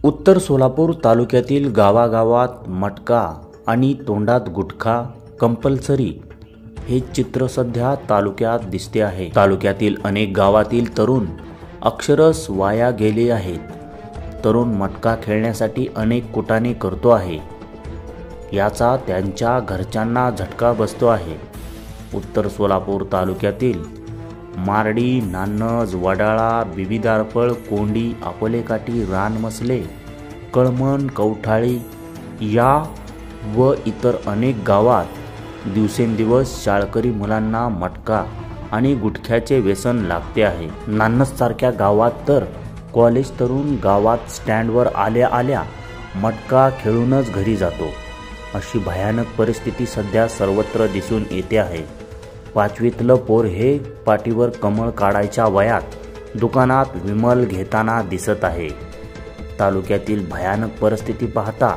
उत्तर सोलापूर तालुक्यातील गावागावात मटका आणि तोंडात गुटखा कंपल्सरी हे चित्र सध्या तालुक्यात दिसते आहे। तालुक्यातील अनेक गावातील तरुण अक्षरशः वाया गेले आहेत। तरुण मटका खेळण्यासाठी अनेक कुटाणे करतो आहे, याचा त्यांच्या घरच्यांना झटका बसतो आहे। उत्तर सोलापूर तालुक्यातील मारडी, नान्नज, वडाळा, बिबिदारफळ, कोंडी, अकोलेकाठी, रानमसले, कळमण, कवठाळी या व इतर अनेक गावात दिवसेंदिवस शाळकरी मुलांना मटका आणि गुटख्याचे व्यसन लागते आहे। नान्नजसारख्या गावात तर कॉलेज तरुण गावात स्टँडवर आल्या आल्या मटका खेळूनच घरी जातो। अशी भयानक परिस्थिती सध्या सर्वत्र दिसून येते आहे। पाचवीतलं पोर हे पाठीवर कमळ काढायच्या वयात दुकानात विमल घेताना दिसत आहे। तालुक्यातील भयानक परिस्थिती पाहता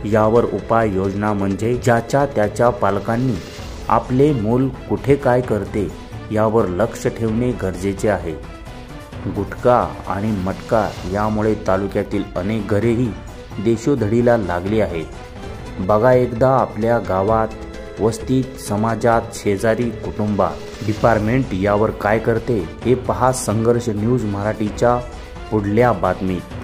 यावर उपाययोजना म्हणजे ज्याच्या त्याच्या पालकांनी आपले मूल कुठे काय करते यावर लक्ष ठेवणे गरजेचे आहे। गुटखा आणि मटका यामुळे तालुक्यातील अनेक घरेही देशोधडीला लागली आहेत। बघा एकदा आपल्या गावात, वस्तीत, समाजात, शेजारी, कुटुंबात डिपार्टमेंट यावर काय करते हे पहा संघर्ष न्यूज मराठीच्या पुढल्या बातमीत।